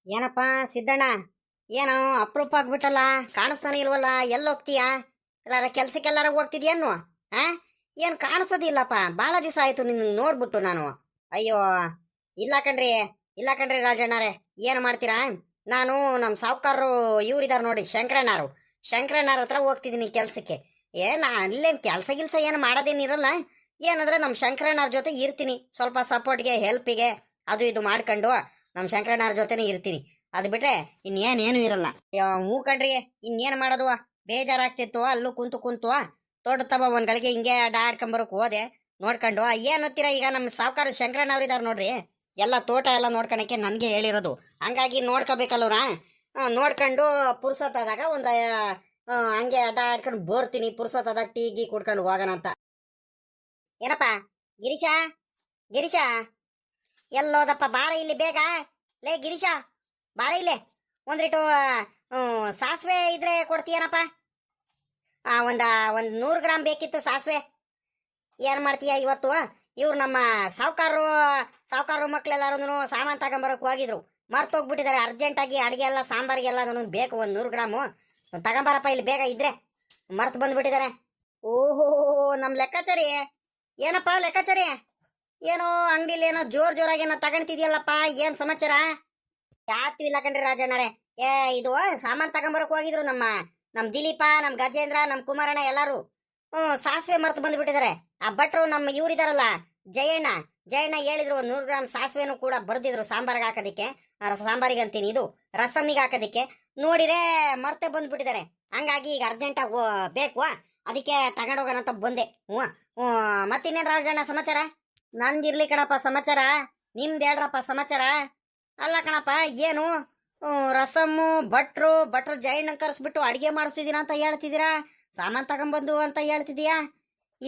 ಏನಪ್ಪ ಸಿದ್ದಣ್ಣ, ಏನೋ ಅಪ್ರೂಪ ಆಗ್ಬಿಟ್ಟಲ್ಲ, ಕಾಣಿಸ್ತಾನೆ ಇಲ್ವಲ್ಲ, ಎಲ್ಲಿ ಹೋಗ್ತೀಯಾ? ಎಲ್ಲಾರ ಕೆಲ್ಸಕ್ಕೆಲ್ಲಾರ ಹೋಗ್ತಿದ್ಯೇನು? ಆ ಏನ್ ಕಾಣಿಸೋದಿಲ್ಲಪ್ಪ, ಭಾಳ ದಿವಸ ಆಯ್ತು ನಿನ್ನ ನೋಡ್ಬಿಟ್ಟು ನಾನು. ಅಯ್ಯೋ, ಇಲ್ಲ ಕಣ್ರಿ, ಇಲ್ಲ ಕಣ್ರಿ ರಾಜಣ್ಣರೇ, ಏನು ಮಾಡ್ತೀರಾ? ನಾನು ನಮ್ಮ ಸಾವುಕಾರರು ಇವ್ರಿದಾರ ನೋಡಿ, ಶಂಕರಣ್ಣವ್ರ ಹತ್ರ ಹೋಗ್ತಿದ್ದೀನಿ ಕೆಲ್ಸಕ್ಕೆ. ಅಲ್ಲೇನು ಕೆಲಸ ಗಿಲ್ಸ ಏನು ಮಾಡೋದೇನಿರಲ್ಲ. ಏನಂದ್ರೆ ನಮ್ಮ ಶಂಕರಣ್ಣವ್ರ ಜೊತೆ ಇರ್ತೀನಿ, ಸ್ವಲ್ಪ ಸಪೋರ್ಟ್ಗೆ ಹೆಲ್ಪಿಗೆ ಅದು ಇದು ಮಾಡ್ಕೊಂಡು ನಮ್ಮ ಶಂಕರಣ್ಣವ್ರ ಜೊತೆನೇ ಇರ್ತೀನಿ. ಅದು ಬಿಟ್ರೆ ಇನ್ನೇನೇನು ಇರಲ್ಲ. ಹ್ಞೂ ಕಣ್ರಿ, ಇನ್ನೇನು ಮಾಡೋದು? ಬೇಜಾರಾಗ್ತಿತ್ತು ಅಲ್ಲೂ ಕುಂತು ಕುಂತು. ತೋಟದ ತಬ ಒಂದ್ ಗಳಿಗೆ ಹಿಂಗೆ ಆಡ್ಕೊಂಬರಕ್ ಹೋದೆ, ನೋಡ್ಕೊಂಡು. ಏನತ್ತೀರ ಈಗ ನಮ್ಮ ಸಾವುಕಾರ ಶಂಕರಣ್ಣವ್ರಿದಾರ ನೋಡ್ರಿ, ಎಲ್ಲ ತೋಟ ಎಲ್ಲ ನೋಡ್ಕೊಳಕ್ಕೆ ನನಗೆ ಹೇಳಿರೋದು. ಹಂಗಾಗಿ ನೋಡ್ಕೋಬೇಕಲ್ವರಾ. ನೋಡ್ಕೊಂಡು ಪುರ್ಸತ್ತಾದಾಗ ಒಂದು ಹಂಗೆ ಆಡ್ಕೊಂಡು ಬೋರ್ತೀನಿ. ಪುರ್ಸತ್ತಾದಾಗ ಟೀ ಗೀ ಕುಡ್ಕೊಂಡು ಹೋಗೋಣ ಅಂತ. ಏನಪ್ಪ ಗಿರೀಶ, ಗಿರೀಶ ಎಲ್ಲೋದಪ್ಪ? ಬಾರ ಇಲ್ಲಿ ಬೇಗ. ಲೇ ಗಿರೀಶ, ಬಾರ ಇಲ್ಲೇ. ಒಂದ್ರಿಟ್ಟು ಸಾಸಿವೆ ಇದ್ರೆ ಕೊಡ್ತೀಯನಪ್ಪ? ಒಂದು 100 ಗ್ರಾಮ್ ಬೇಕಿತ್ತು ಸಾಸಿವೆ. ಏನು ಮಾಡ್ತೀಯ ಇವತ್ತು? ಇವ್ರು ನಮ್ಮ ಸಾವುಕಾರರು ಮಕ್ಳೆಲ್ಲಾರು ಸಾಮಾನು ತಗೊಂಬರಕ್ ಹೋಗಿದ್ರು, ಮರ್ತೋಗ್ಬಿಟ್ಟಿದ್ದಾರೆ. ಅರ್ಜೆಂಟಾಗಿ ಅಡುಗೆ ಎಲ್ಲ ಸಾಂಬಾರಿಗೆಲ್ಲ ನನಗೆ ಬೇಕು. ಒಂದು 100 ಗ್ರಾಮು ತಗೊಂಬರಪ್ಪ ಇಲ್ಲಿ ಬೇಗ, ಇದ್ರೆ ಮರ್ತು ಬಂದ್ಬಿಟ್ಟಿದ್ದಾರೆ. ಓಹೋ, ನಮ್ಮ ಲೆಕ್ಕಾಚಾರಿ ಏನಪ್ಪ ಲೆಕ್ಕಾಚಾರಿ? ಏನೋ ಅಂಗಡಿಲಿ ಏನೋ ಜೋರಾಗಿ ಏನೋ ತಗೊಂತಿದ್ಯಲ್ಲಪ್ಪ, ಏನ್ ಸಮಾಚಾರ? ಯಾತು ಇಲ್ಲ ಕಣ್ರಿ ರಾಜಣ್ಣರೇ. ಇದು ಸಾಮಾನ್ ತಗೊಂಬರಕ್ ಹೋಗಿದ್ರು ನಮ್ ದಿಲೀಪ, ನಮ್ ಗಜೇಂದ್ರ, ನಮ್ ಕುಮಾರಣ್ಣ ಎಲ್ಲಾರು. ಸಾಸಿವೆ ಮರ್ತು ಬಂದ್ಬಿಟ್ಟಿದ್ದಾರೆ. ಆ ಭಟ್ರು ನಮ್ಮ ಇವ್ರಿದಾರಲ್ಲ, ಜಯಣ್ಣ ಹೇಳಿದ್ರು 100 ಗ್ರಾಮ್ ಸಾಸಿವೆನು ಕೂಡ ಬರ್ದಿದ್ರು ಸಾಂಬಾರ್ಗೆ ಹಾಕೋದಿಕ್ಕೆ. ಸಾಂಬಾರಿಗೆ ಅಂತೀನಿ, ಇದು ರಸಮ್ಮಿಗೆ ಹಾಕೋದಿಕ್ಕೆ. ನೋಡಿರೆ ಮರ್ತೆ ಬಂದ್ಬಿಟ್ಟಿದ್ದಾರೆ. ಹಂಗಾಗಿ ಈಗ ಅರ್ಜೆಂಟಾಗಿ ಬೇಕು, ಅದಕ್ಕೆ ತಗೊಂಡೋಗೋಣ ಅಂತ ಬಂದೆ. ಮತ್ತಿನ್ನೇನು ರಾಜಣ್ಣ ಸಮಾಚಾರ? ನಂದಿರ್ಲಿ ಕಣಪ್ಪ ಸಮಾಚಾರ, ನಿಮ್ದು ಹೇಳ್ರಪ್ಪ ಸಮಾಚಾರ. ಅಲ್ಲ ಕಣಪ್ಪ, ಏನು ರಸಮ್ಮು ಭಟ್ರು ಜೈನ ಕರೆಸ್ಬಿಟ್ಟು ಅಡಿಗೆ ಮಾಡಿಸಿದೀನ ಅಂತ ಹೇಳ್ತಿದ್ದೀರಾ, ಸಾಮಾನು ತಗೊಂಬಂದು ಅಂತ ಹೇಳ್ತಿದೀಯಾ?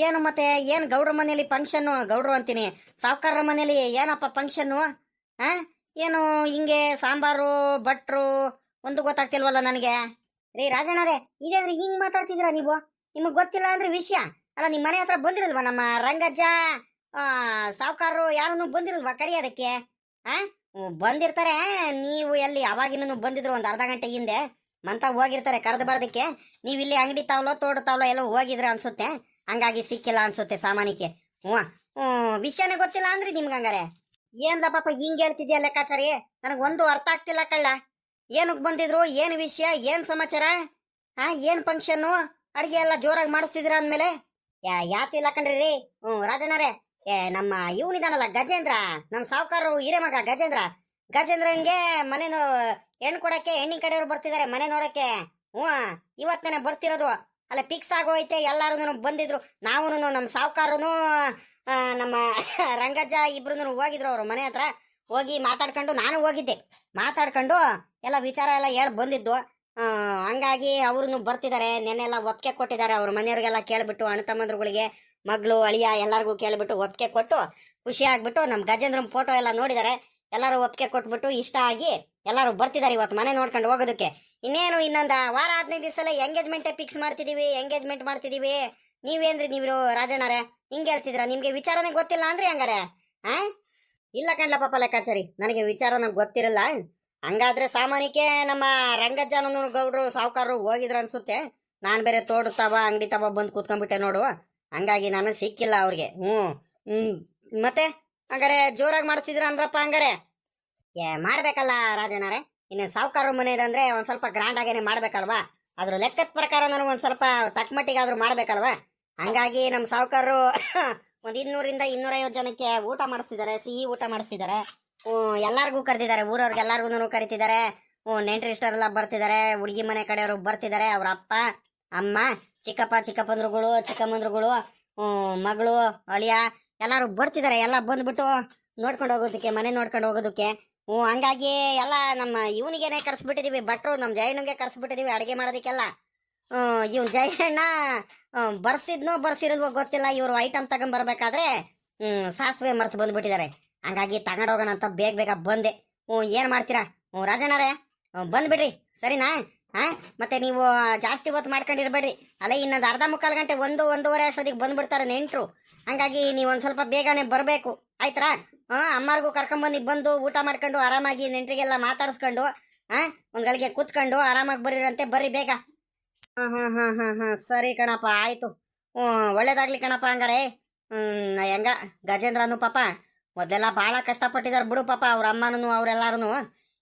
ಏನು ಮತ್ತೆ ಏನು ಗೌಡ್ರ ಮನೇಲಿ ಫಂಕ್ಷನ್ನು? ಗೌಡ್ರು ಅಂತೀನಿ, ಸಾವುಕಾರರ ಮನೇಲಿ ಏನಪ್ಪ ಫಂಕ್ಷನ್ನು? ಏನು ಹಿಂಗೆ ಸಾಂಬಾರು ಭಟ್ರು ಒಂದು ಗೊತ್ತಾಗ್ತಿಲ್ವಲ್ಲ ನನಗೆ. ರೀ ರಾಜಣ್ಣರೇ, ಇದೇಂದ್ರೆ ಹಿಂಗ್ ಮಾತಾಡ್ತಿದ್ದೀರಾ ನೀವು? ನಿಮಗೆ ಗೊತ್ತಿಲ್ಲ ಅಂದ್ರೆ ವಿಷಯ ಅಲ್ಲ. ನಿಮ್ಮ ಮನೆ ಹತ್ರ ಬಂದಿರಲ್ವಾ ನಮ್ಮ ರಂಗಜ್ಜ, ಸಾವುಕಾರರು ಯಾರನ್ನು ಬಂದಿರಲ್ವಾ ಕರಿಯೋದಕ್ಕೆ? ಬಂದಿರ್ತಾರೆ. ನೀವು ಎಲ್ಲಿ ಅವಾಗಿನೂ ಬಂದಿದ್ರು ಒಂದು ಅರ್ಧ ಗಂಟೆ ಹಿಂದೆ ಮಂತ ಹೋಗಿರ್ತಾರೆ ಕರೆದು ಬರೋದಕ್ಕೆ. ನೀವು ಇಲ್ಲಿ ಅಂಗಡಿ ತಾವ್ಲೋ ತೋಟ ತಾವ್ಲೋ ಎಲ್ಲ ಹೋಗಿದ್ರೆ ಅನ್ಸುತ್ತೆ, ಹಂಗಾಗಿ ಸಿಕ್ಕಿಲ್ಲ ಅನ್ಸುತ್ತೆ ಸಾಮಾನಿಗೆ. ವಿಷಯನೇ ಗೊತ್ತಿಲ್ಲ ಅಂದ್ರಿ ನಿಮ್ಗೆ ಹಂಗಾರೆ? ಏನ್ಲ ಪಾಪ ಹಿಂಗ್ ಹೇಳ್ತಿದ್ಯಾ ಲೆಕ್ಕಾಚಾರಿ? ನನಗೆ ಒಂದು ಅರ್ಥ ಆಗ್ತಿಲ್ಲ ಕಳ್ಳ. ಏನಕ್ಕೆ ಬಂದಿದ್ರು, ಏನು ವಿಷಯ, ಏನ್ ಸಮಾಚಾರ? ಏನ್ ಫಂಕ್ಷನ್ನು? ಅಡಿಗೆ ಎಲ್ಲ ಜೋರಾಗಿ ಮಾಡಿಸ್ತಿದ್ರ ಅಂದ್ಮೇಲೆ ಯಾತಿಲ್ಲ ಕಣ್ರಿ ರೀ. ರಾಜಣ್ಣರೇ, ನಮ್ಮ ಇವನಿದಾನಲ್ಲ ಗಜೇಂದ್ರ, ನಮ್ಮ ಸಾವುಕಾರರು ಹಿರೇಮಗ ಗಜೇಂದ್ರನ್ಗೆ ಮನೆ ಹೆಣ್ಣು ಕೊಡಕ್ಕೆ ಹೆಣ್ಣಿನ ಕಡೆಯವರು ಬರ್ತಿದ್ದಾರೆ ಮನೆ ನೋಡಕ್ಕೆ. ಇವತ್ತೇನೆ ಬರ್ತಿರೋದು. ಅಲ್ಲ ಫಿಕ್ಸ್ ಆಗೋಯ್ತೆ, ಎಲ್ಲಾರು ಬಂದಿದ್ರು. ನಾವು ನಮ್ಮ ಸಾವುಕಾರನು ನಮ್ಮ ರಂಗಜ್ಜ ಇಬ್ರು ಹೋಗಿದ್ರು ಅವ್ರ ಮನೆ ಹತ್ರ. ಹೋಗಿ ಮಾತಾಡ್ಕೊಂಡು ನಾನು ಹೋಗಿದ್ದೆ, ಮಾತಾಡ್ಕೊಂಡು ಎಲ್ಲ ವಿಚಾರ ಎಲ್ಲ ಹೇಳಿ ಬಂದಿದ್ದು. ಹಂಗಾಗಿ ಅವ್ರು ಬರ್ತಿದ್ದಾರೆ. ನೆನ್ನೆಲ್ಲ ಒಪ್ಪಿಗೆ ಕೊಟ್ಟಿದ್ದಾರೆ. ಅವ್ರ ಮನೆಯವ್ರಿಗೆಲ್ಲ ಕೇಳ್ಬಿಟ್ಟು, ಅಣ್ಣ ತಮ್ಮಂದ್ರುಗಳಿಗೆ, ಮಗಳು ಅಳಿಯ ಎಲ್ಲರಿಗೂ ಕೇಳ್ಬಿಟ್ಟು ಒಪ್ಪಿಗೆ ಕೊಟ್ಟು ಖುಷಿ ಆಗ್ಬಿಟ್ಟು ನಮ್ಮ ಗಜೇಂದ್ರನ್ ಫೋಟೋ ಎಲ್ಲ ನೋಡಿದ್ದಾರೆ. ಎಲ್ಲರೂ ಒಪ್ಪಿಗೆ ಕೊಟ್ಬಿಟ್ಟು ಇಷ್ಟ ಆಗಿ ಎಲ್ಲರೂ ಬರ್ತಿದ್ದಾರೆ ಇವತ್ತು ಮನೆ ನೋಡ್ಕೊಂಡು ಹೋಗೋದಕ್ಕೆ. ಇನ್ನೇನು ಇನ್ನೊಂದು ವಾರ 15 ದಿವಸ ಎಂಗೇಜ್ಮೆಂಟ್ ಫಿಕ್ಸ್ ಮಾಡ್ತಿದೀವಿ. ನೀವೇನ್ರಿ ನೀವು ರಾಜಣ್ಣರೇ ಹಿಂಗೆ ಹೇಳ್ತಿದ್ರ? ನಿಮ್ಗೆ ವಿಚಾರನೇ ಗೊತ್ತಿಲ್ಲ ಅಂದ್ರೆ ಹಂಗಾರೆ? ಇಲ್ಲ ಕಣ್ಲ ಪಾಪ ಲೆಕ್ಕಾಚಾರಿ, ನನಗೆ ವಿಚಾರ ಗೊತ್ತಿರಲ್ಲ. ಹಂಗಾದ್ರೆ ಸಾಮಾನ್ಯಕ್ಕೆ ನಮ್ಮ ರಂಗಜ್ಜನೂ ಗೌಡ್ರು ಸಾವುಕಾರರು ಹೋಗಿದ್ರು ಅನ್ಸುತ್ತೆ. ನಾನು ಬೇರೆ ತೋಡುತ್ತಾವ ಅಂಗಡಿ ತವ ಬಂದು ಕೂತ್ಕೊಂಡ್ಬಿಟ್ಟೆ ನೋಡು, ಹಂಗಾಗಿ ನಾನು ಸಿಕ್ಕಿಲ್ಲ ಅವ್ರಿಗೆ. ಮತ್ತೆ ಹಂಗಾರೆ ಜೋರಾಗಿ ಮಾಡಿಸಿದ್ರ ಅಂದ್ರಪ್ಪ? ಹಂಗಾರೆ ಮಾಡ್ಬೇಕಲ್ಲ ರಾಜಣ್ಣರೇ. ಇನ್ನು ಸಾವುಕಾರ ಮನೆಯದಂದ್ರೆ ಒಂದ್ ಸ್ವಲ್ಪ ಗ್ರ್ಯಾಂಡ್ ಆಗೇನೆ ಮಾಡ್ಬೇಕಲ್ವಾ? ಅದ್ರ ಲೆಕ್ಕದ ಪ್ರಕಾರ ನನಗೆ ಒಂದ್ ಸ್ವಲ್ಪ ತಕ್ಕಮಟ್ಟಿಗಾದ್ರೂ ಮಾಡ್ಬೇಕಲ್ವಾ? ಹಂಗಾಗಿ ನಮ್ಮ ಸಾವುಕಾರರು ಒಂದ್ 200 ರಿಂದ 250 ಜನಕ್ಕೆ ಊಟ ಮಾಡಿಸ್ತಿದ್ದಾರೆ, ಸಿಹಿ ಊಟ ಮಾಡಿಸ್ತಿದ್ದಾರೆ. ಎಲ್ಲಾರ್ಗೂ ಕರೆದಿದ್ದಾರೆ, ಊರವ್ರಿಗೆ ಎಲ್ಲಾರ್ಗು ಕರಿತಿದ್ದಾರೆ. ನೆಂಟರಿಷ್ಟರೆಲ್ಲ ಬರ್ತಿದ್ದಾರೆ, ಹುಡುಗಿ ಮನೆ ಕಡೆಯವರು ಬರ್ತಿದ್ದಾರೆ, ಅವ್ರ ಅಪ್ಪ ಅಮ್ಮ, ಚಿಕ್ಕಪ್ಪಂದ್ರುಗಳು, ಚಿಕ್ಕಮ್ಮಂದ್ರುಗಳು, ಮಗಳು ಅಳಿಯ ಎಲ್ಲಾರು ಬರ್ತಿದ್ದಾರೆ. ಎಲ್ಲ ಬಂದ್ಬಿಟ್ಟು ನೋಡ್ಕೊಂಡು ಹೋಗೋದಕ್ಕೆ, ಮನೆ ನೋಡ್ಕೊಂಡು ಹೋಗೋದಕ್ಕೆ. ಹಂಗಾಗಿ ಎಲ್ಲ ನಮ್ಮ ಇವನಿಗೇನೆ ಕರ್ಸ್ಬಿಟ್ಟಿದೀವಿ, ಭಟ್ರು ನಮ್ಮ ಜಯಣ್ಣಗೆ ಕರ್ಸ್ಬಿಟ್ಟಿದೀವಿ ಅಡಿಗೆ ಮಾಡೋದಕ್ಕೆಲ್ಲ. ಇವ್ನು ಜಯಣ್ಣ ಬರ್ಸಿರಲ್ವೋ ಗೊತ್ತಿಲ್ಲ, ಇವರು ಐಟಮ್ ತಗೊಂಡ್ಬರ್ಬೇಕಾದ್ರೆ ಸಾಸಿವೆ ಮರ್ತು ಬಂದ್ಬಿಟ್ಟಿದ್ದಾರೆ. ಹಂಗಾಗಿ ತಗೊಂಡೋಗೋಣ ಅಂತ ಬೇಗ ಬಂದೆ. ಏನ್ ಮಾಡ್ತೀರಾ ರಾಜಣ್ಣರೇ? ಬಂದ್ಬಿಡ್ರಿ ಸರಿನಾ? ಮತ್ತೆ ನೀವು ಜಾಸ್ತಿ ಹೊತ್ತು ಮಾಡ್ಕೊಂಡಿರ್ಬೇಡ್ರಿ. ಅಲ್ಲ ಇನ್ನೊಂದು ಅರ್ಧ ಮುಕ್ಕಾಲು ಗಂಟೆ, 1-1:30 ಅಷ್ಟೊತ್ತಿಗೆ ಬಂದ್ಬಿಡ್ತಾರೆ ನೆಂಟ್ರು. ಹಂಗಾಗಿ ನೀವು ಒಂದು ಸ್ವಲ್ಪ ಬೇಗನೆ ಬರಬೇಕು. ಆಯ್ತಾ? ಅಮ್ಮರಿಗೂ ಕರ್ಕೊಂಬಂದು ಬಂದು ಊಟ ಮಾಡ್ಕೊಂಡು ಆರಾಮಾಗಿ ನೆಂಟ್ರಿಗೆಲ್ಲ ಮಾತಾಡಿಸ್ಕೊಂಡು ಒಂದ್ ಗಳಿಗೆ ಕೂತ್ಕೊಂಡು ಆರಾಮಾಗಿ ಬರೀರಂತೆ, ಬರ್ರಿ ಬೇಗ. ಹಾ ಸರಿ ಕಣಪ್ಪ, ಆಯ್ತು. ಒಳ್ಳೇದಾಗ್ಲಿ ಕಣಪ್ಪ ಹಂಗಾರೆ. ಹೆಂಗ ಗಜೇಂದ್ರನು ಪಾಪ ಮೊದಲೆಲ್ಲ ಭಾಳ ಕಷ್ಟಪಟ್ಟಿದಾರೆ ಬಿಡು ಪಾಪ, ಅವ್ರ ಅಮ್ಮನೂ ಅವ್ರೆಲ್ಲಾರು.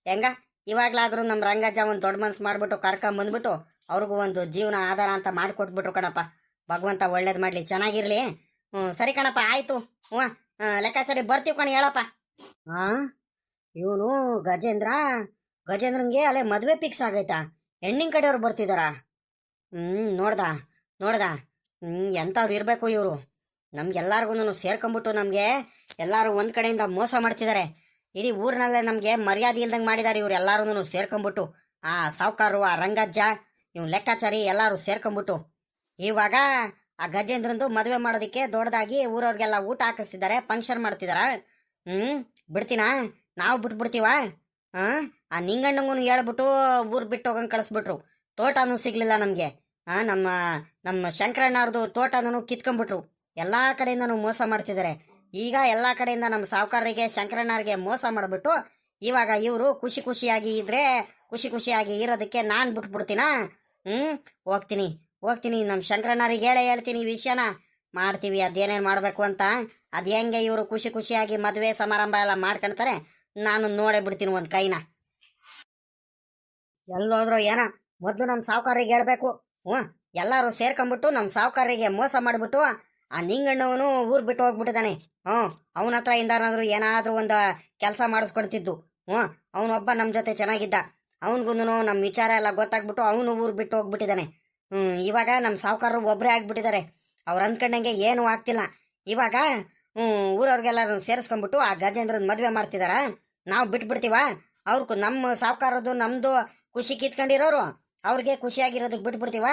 ಹೆಂಗ ಇವಾಗ್ಲಾದ್ರೂ ನಮ್ಮ ರಂಗಜ್ಜ ಒಂದು ದೊಡ್ಡ ಮನ್ಸು ಮಾಡ್ಬಿಟ್ಟು ಕರ್ಕೊಂಬಂದ್ಬಿಟ್ಟು ಅವ್ರಿಗೂ ಒಂದು ಜೀವನ ಆಧಾರ ಅಂತ ಮಾಡಿಕೊಟ್ಬಿಟ್ರು ಕಣಪ್ಪ. ಭಗವಂತ ಒಳ್ಳೇದು ಮಾಡ್ಲಿ, ಚೆನ್ನಾಗಿರ್ಲಿ. ಸರಿ ಕಣಪ್ಪ, ಆಯ್ತು. ಲೆಕ್ಕಾಚಾರಿ ಬರ್ತೀವಿ ಕಣ, ಹೇಳಪ್ಪ. ಇವನು ಗಜೇಂದ್ರಂಗೆ ಅಲ್ಲೇ ಮದುವೆ ಫಿಕ್ಸ್ ಆಗೈತಾ? ಹೆಣ್ಣಿನ ಕಡೆಯವ್ರು ಬರ್ತಿದಾರ? ನೋಡ್ದ ಎಂಥವ್ರು ಇರಬೇಕು ಇವರು. ನಮ್ಗೆಲ್ಲರಿಗೂ ಸೇರ್ಕೊಂಬಿಟ್ಟು ನಮಗೆ ಎಲ್ಲರೂ ಒಂದು ಕಡೆಯಿಂದ ಮೋಸ ಮಾಡ್ತಿದ್ದಾರೆ. ಇಡೀ ಊರಿನಲ್ಲೇ ನಮಗೆ ಮರ್ಯಾದೆ ಇಲ್ದಂಗೆ ಮಾಡಿದ್ದಾರೆ ಇವ್ರು ಎಲ್ಲರೂ ಸೇರ್ಕೊಂಬಿಟ್ಟು. ಆ ಸಾವುಕಾರರು, ಆ ರಂಗಜ್ಜ, ಇವ್ ಲೆಕ್ಕಾಚಾರಿ ಎಲ್ಲರೂ ಸೇರ್ಕೊಂಬಿಟ್ಟು ಇವಾಗ ಆ ಗಜೇಂದ್ರಂದು ಮದುವೆ ಮಾಡೋದಕ್ಕೆ ದೊಡ್ಡದಾಗಿ ಊರವ್ರಿಗೆಲ್ಲ ಊಟ ಹಾಕಿಸ್ತಿದ್ದಾರೆ, ಫಂಕ್ಷನ್ ಮಾಡ್ತಿದಾರ. ಬಿಡ್ತೀನಾ? ನಾವು ಬಿಟ್ಬಿಡ್ತೀವ? ಆ ನಿಂಗಣ್ಣಂಗೂ ಹೇಳ್ಬಿಟ್ಟು ಊರು ಬಿಟ್ಟು ಹೋಗಂಗೆ ಕಳಿಸ್ಬಿಟ್ರು. ತೋಟನೂ ಸಿಗ್ಲಿಲ್ಲ ನಮಗೆ. ನಮ್ಮ ಶಂಕರಣ್ಣವ್ರದ್ದು ತೋಟನೂ ಕಿತ್ಕೊಂಡ್ಬಿಟ್ರು. ಎಲ್ಲ ಕಡೆಯಿಂದನೂ ಮೋಸ ಮಾಡ್ತಿದ್ದಾರೆ. ಈಗ ಎಲ್ಲ ಕಡೆಯಿಂದ ನಮ್ಮ ಸಾವುಕಾರರಿಗೆ, ಶಂಕರಣ್ಣವ್ರಿಗೆ ಮೋಸ ಮಾಡಿಬಿಟ್ಟು ಇವಾಗ ಇವರು ಖುಷಿ ಖುಷಿಯಾಗಿ ಇರೋದಕ್ಕೆ ನಾನು ಬಿಟ್ಬಿಡ್ತೀನಾ? ಹೋಗ್ತೀನಿ ನಮ್ಮ ಶಂಕರಣ್ಣವ್ರಿಗೆ ಹೇಳ್ತೀನಿ ಈ ವಿಷಯನ. ಮಾಡ್ತೀವಿ ಅದೇನೇನು ಮಾಡಬೇಕು ಅಂತ. ಅದು ಹೆಂಗೆ ಇವರು ಖುಷಿಯಾಗಿ ಮದುವೆ ಸಮಾರಂಭ ಎಲ್ಲ ಮಾಡ್ಕೊಳ್ತಾರೆ, ನಾನು ನೋಡೇ ಬಿಡ್ತೀನಿ ಒಂದು ಕೈನ. ಎಲ್ಲೋದ್ರು ಏನ, ಮೊದಲು ನಮ್ಮ ಸಾವುಕಾರರಿಗೆ ಹೇಳ್ಬೇಕು. ಎಲ್ಲರೂ ಸೇರ್ಕೊಂಡ್ಬಿಟ್ಟು ನಮ್ಮ ಸಾವುಕಾರರಿಗೆ ಮೋಸ ಮಾಡಿಬಿಟ್ಟು ಆ ನಿಂಗಣ್ಣವನು ಊರು ಬಿಟ್ಟು ಹೋಗ್ಬಿಟ್ಟಿದ್ದಾನೆ. ಅವನ ಹತ್ರ ಇಂದಾನಾದ್ರೂ ಏನಾದರೂ ಒಂದು ಕೆಲಸ ಮಾಡಿಸ್ಕೊಡ್ತಿದ್ದು. ಅವನೊಬ್ಬ ನಮ್ಮ ಜೊತೆ ಚೆನ್ನಾಗಿದ್ದ. ಅವನಿಗೂ ನಮ್ಮ ವಿಚಾರ ಎಲ್ಲ ಗೊತ್ತಾಗ್ಬಿಟ್ಟು ಅವನು ಊರು ಬಿಟ್ಟು ಹೋಗ್ಬಿಟ್ಟಿದ್ದಾನೆ. ಇವಾಗ ನಮ್ಮ ಸಾವುಕಾರರು ಒಬ್ಬರೇ ಆಗ್ಬಿಟ್ಟಿದ್ದಾರೆ. ಅವ್ರು ಅಂದ್ಕೊಂಡಂಗೆ ಏನೂ ಆಗ್ತಿಲ್ಲ. ಇವಾಗ ಊರವ್ರಿಗೆಲ್ಲರೂ ಸೇರಿಸ್ಕೊಂಡ್ಬಿಟ್ಟು ಆ ಗಜೇಂದ್ರನ ಮದುವೆ ಮಾಡ್ತಿದಾರ. ನಾವು ಬಿಟ್ಬಿಡ್ತೀವ? ಅವ್ರಿಗೂ ನಮ್ಮ ಸಾವುಕಾರದ್ದು ನಮ್ಮದು ಖುಷಿ ಕಿತ್ಕೊಂಡಿರೋರು ಅವ್ರಿಗೆ ಖುಷಿಯಾಗಿರೋದಕ್ಕೆ ಬಿಟ್ಬಿಡ್ತೀವ?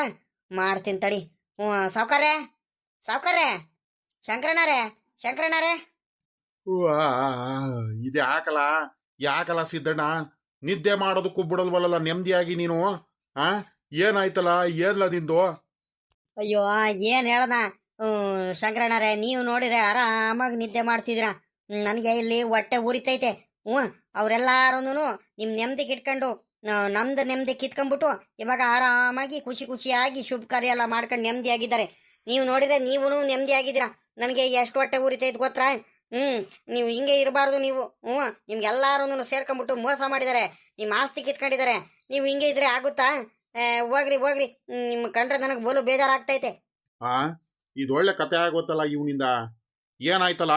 ಮಾಡ್ತೀನಿ ತಡಿ. ಸಾವುಕಾರೇ, ಶಂಕರಣ್ಣರೇ. ಇದೆ ಯಾಕಲ ಸಿದ್ದಣ್ಣ, ನಿದ್ದೆ ಮಾಡೋದಕ್ಕೂ ಬಿಡಲ್ವಲ್ಲ ನೆಮ್ಮದಿಯಾಗಿ ನೀನು? ಏನಾಯ್ತಲ್ಲ, ಏನ್ಲ ನಿಂದು? ಅಯ್ಯೋ, ಏನ್ ಹೇಳದ ಶಂಕರಣ್ಣರೇ, ನೀವು ನೋಡಿದ್ರೆ ಆರಾಮಾಗಿ ನಿದ್ದೆ ಮಾಡ್ತಿದ್ದೀರಾ. ನನಗೆ ಇಲ್ಲಿ ಹೊಟ್ಟೆ ಉರಿತೈತೆ. ಅವರೆಲ್ಲಾರು ನಿಮ್ ನೆಮ್ಮದಿ ಕಿಟ್ಕೊಂಡು ನಮ್ದು ನೆಮ್ಮದಿ ಕಿತ್ಕೊಂಡ್ಬಿಟ್ಟು ಇವಾಗ ಆರಾಮಾಗಿ ಖುಷಿಯಾಗಿ ಶುಭ ಕಾರ್ಯ ಎಲ್ಲ ಮಾಡ್ಕೊಂಡು ನೆಮ್ಮದಿಯಾಗಿದ್ದಾರೆ. ನೀವು ನೋಡಿದ್ರೆ ನೀವೂ ನೆಮ್ಮದಿಯಾಗಿದ್ದೀರಾ. ನನಗೆ ಎಷ್ಟು ಹೊಟ್ಟೆ ಉರಿತೈತೆ ಗೊತ್ತಾ? ನೀವು ಹಿಂಗೆ ಇರಬಾರ್ದು ನೀವು. ನಿಮ್ಗೆಲ್ಲಾರು ಸೇರ್ಕೊಂಡ್ಬಿಟ್ಟು ಮೋಸ ಮಾಡಿದ್ದಾರೆ, ನಿಮ್ಮ ಆಸ್ತಿ ಕಿತ್ಕೊಂಡಿದ್ದಾರೆ. ನೀವು ಹಿಂಗೆ ಇದ್ರೆ ಆಗುತ್ತಾ? ಹೋಗ್ರಿ. ನಿಮ್ಮ ಕಂಡ್ರೆ ನನಗೆ ಬೋಲು ಬೇಜಾರಾಗ್ತೈತೆ. ಇದು ಒಳ್ಳೆ ಕತೆ ಆಗೋತ್ತಲ್ಲ ಇವನಿಂದ. ಏನಾಯ್ತಲ್ಲ,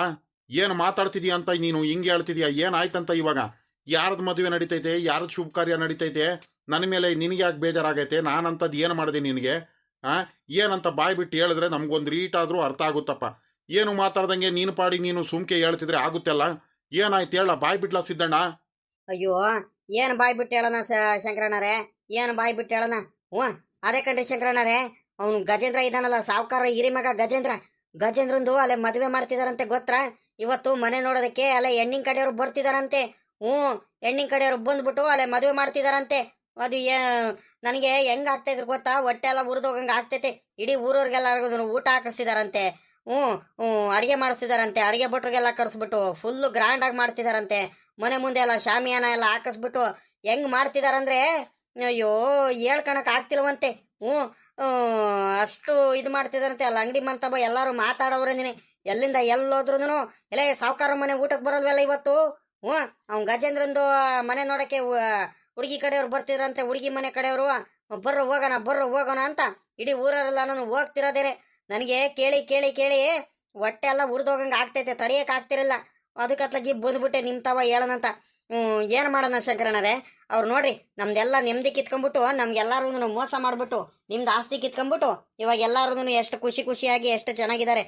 ಏನು ಮಾತಾಡ್ತಿದೀಯ ಅಂತ ನೀನು ಹಿಂಗೆ ಹೇಳ್ತಿದೀಯ? ಏನಾಯ್ತಂತ ಇವಾಗ? ಯಾರದ್ ಮದುವೆ ನಡೀತೈತೆ, ಯಾರದ್ ಶುಭ ಕಾರ್ಯ ನಡೀತೈತೆ? ನನ್ನ ಮೇಲೆ ನಿನಗೆ ಯಾಕೆ ಬೇಜಾರಾಗೈತೆ? ನಾನಂತದ್ದು ಏನು ಮಾಡಿದೆ ನಿನಗೆ? ಏನಂತ ಬಾಯ್ ಬಿಟ್ಟು ಹೇಳಿದ್ರೆ ನಮ್ಗೊಂದು ರೀಟಾದ್ರೂ ಅರ್ಥ ಆಗುತ್ತಪ್ಪ. ಏನು ಮಾತಾಡ್ದಂಗೆ ನೀನು ಪಾಡಿ ನೀನು ಸುಮ್ಕೆ ಹೇಳ್ತಿದ್ರೆ ಆಗುತ್ತಲ್ಲ. ಏನಾಯ್ತು ಹೇಳ, ಬಾಯ್ ಬಿಟ್ಲ ಸಿದ್ದಣ್ಣ? ಅಯ್ಯೋ, ಏನು ಬಾಯ್ ಬಿಟ್ಟು ಹೇಳೋಣ ಶಂಕರಣ್ಣರೇ, ಏನು ಬಾಯ್ ಬಿಟ್ಟು ಹೇಳೋಣ? ಅದೇ ಕಣ್ರಿ ಶಂಕರಣ್ಣರೇ, ಅವನು ಗಜೇಂದ್ರ ಇದ್ದಾನಲ್ಲ, ಸಾವುಕಾರ ಹಿರಿಮಗ ಗಜೇಂದ್ರಂದು ಅಲ್ಲೇ ಮದುವೆ ಮಾಡ್ತಿದಾರಂತೆ. ಗೊತ್ತಾ? ಇವತ್ತು ಮನೆ ನೋಡೋದಕ್ಕೆ ಅಲ್ಲೇ ಹೆಣ್ಣಿನ ಕಡೆಯವರು ಬರ್ತಿದಾರಂತೆ. ಹೆಣ್ಣಿನ ಕಡೆಯವರು ಬಂದ್ಬಿಟ್ಟು ಅಲ್ಲೇ ಮದುವೆ ಮಾಡ್ತಿದಾರಂತೆ. ಅದು ನನಗೆ ಹೆಂಗ್ ಆಗ್ತೈತ್ರಿ ಗೊತ್ತಾ? ಹೊಟ್ಟೆ ಎಲ್ಲ ಉರಿದೋಗಂಗೆ ಆಗ್ತೈತೆ. ಇಡೀ ಊರವ್ರಿಗೆಲ್ಲ ಊಟ ಹಾಕಿಸ್ತಿದಾರಂತೆ. ಅಡಿಗೆ ಮಾಡಿಸ್ತಿದಾರಂತೆ. ಅಡಿಗೆ ಭಟ್ರಿಗೆಲ್ಲ ಕರೆಸ್ಬಿಟ್ಟು ಫುಲ್ಲು ಗ್ರ್ಯಾಂಡಾಗಿ ಮಾಡ್ತಿದಾರಂತೆ. ಮನೆ ಮುಂದೆ ಎಲ್ಲ ಶಾಮಿಯಾನ ಎಲ್ಲ ಹಾಕಿಸ್ಬಿಟ್ಟು ಹೆಂಗ್ ಮಾಡ್ತಿದಾರಂದ್ರೆ ಅಯ್ಯೋ ಹೇಳ್ಕೊಳಕ್ ಆಗ್ತಿಲ್ವಂತೆ. ಅಷ್ಟು ಇದು ಮಾಡ್ತಿದಾರಂತೆ. ಅಲ್ಲ ಅಂಗಡಿ ಮಂತಬ್ಬ ಎಲ್ಲಾರು ಮಾತಾಡೋರೇನೆ. ಎಲ್ಲಿಂದ ಎಲ್ಲೋದ್ರು ಎಲ್ಲ ಸಾವುಕಾರ ಮನೆ ಊಟಕ್ಕೆ ಬರೋಲ್ವಲ್ಲ ಇವತ್ತು. ಅವ್ನು ಗಜೇಂದ್ರಂದು ಮನೆ ನೋಡಕ್ಕೆ ಹುಡುಗಿ ಕಡೆಯವ್ರು ಬರ್ತಿದ್ರಂತೆ. ಹುಡುಗಿ ಮನೆ ಕಡೆಯವರು ಬರ್ರೋ ಹೋಗೋಣ ಅಂತ ಇಡೀ ಊರರೆಲ್ಲ ನಾನು ಹೋಗ್ತಿರೋದೇನೆ. ನನಗೆ ಕೇಳಿ ಹೊಟ್ಟೆ ಎಲ್ಲ ಉರಿದೋಗಂಗೆ ಆಗ್ತೈತೆ, ತಡಿಯಕ್ಕೆ ಆಗ್ತಿರಲ್ಲ. ಅದಕ್ಕತ್ಲಾಗಿ ಬಂದ್ಬಿಟ್ಟೆ ನಿಮ್ಮ ತಾವ ಹೇಳೋಣಂತ. ಏನು ಮಾಡೋಣ ಶಂಕರಣ್ಣರೇ, ಅವ್ರು ನೋಡ್ರಿ ನಮ್ದೆಲ್ಲ ನೆಮ್ಮದಿ ಕಿತ್ಕೊಂಡ್ಬಿಟ್ಟು ನಮ್ಗೆಲ್ಲರೂ ಮೋಸ ಮಾಡ್ಬಿಟ್ಟು ನಿಮ್ದು ಆಸ್ತಿ ಕಿತ್ಕೊಂಡ್ಬಿಟ್ಟು ಇವಾಗ ಎಲ್ಲಾರು ಎಷ್ಟು ಖುಷಿಯಾಗಿ ಎಷ್ಟು ಚೆನ್ನಾಗಿದ್ದಾರೆ.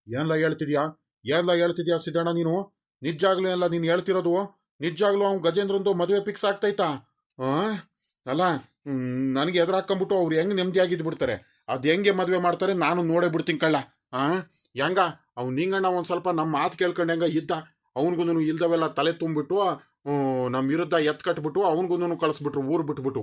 ಏನ್ಲ ಹೇಳ್ತಿದ್ಯಾ ಸಿದ್ದಣ್ಣ ನೀನು? ನಿಜಾಗ್ಲೂ ಎಲ್ಲ ನೀನು ಹೇಳ್ತಿರೋದು ನಿಜಾಗ್ಲೂ ಅವ್ನು ಗಜೇಂದ್ರಂದು ಮದುವೆ ಫಿಕ್ಸ್ ಆಗ್ತೈತಾ? ಅಲ್ಲ, ನನಗೆ ಎದುರಾಕೊಂಬಿಟ್ಟು ಅವ್ರು ಹೆಂಗೆ ನೆಮ್ಮದಿಯಾಗಿದ್ದು ಬಿಡ್ತಾರೆ. ಅದು ಹೆಂಗೆ ಮದುವೆ ಮಾಡ್ತಾರೆ ನಾನು ನೋಡೇ ಬಿಡ್ತೀನಿ ಕಳ್ಳ. ಹೆಂಗ ಅವ್ನು ನಿಂಗಣ್ಣ ಒಂದು ಸ್ವಲ್ಪ ನಮ್ಮ ಮಾತು ಕೇಳ್ಕೊಂಡು ಹೆಂಗ ಇದ್ದ, ಅವನಿಗೂ ಇಲ್ದವೆಲ್ಲ ತಲೆ ತುಂಬಿಟ್ಟು ನಮ್ಮ ವಿರುದ್ಧ ಕಟ್ಬಿಟ್ಟು ಅವನಿಗೂ ಕಳಿಸ್ಬಿಟ್ರು, ಊರು ಬಿಟ್ಬಿಟ್ಟು.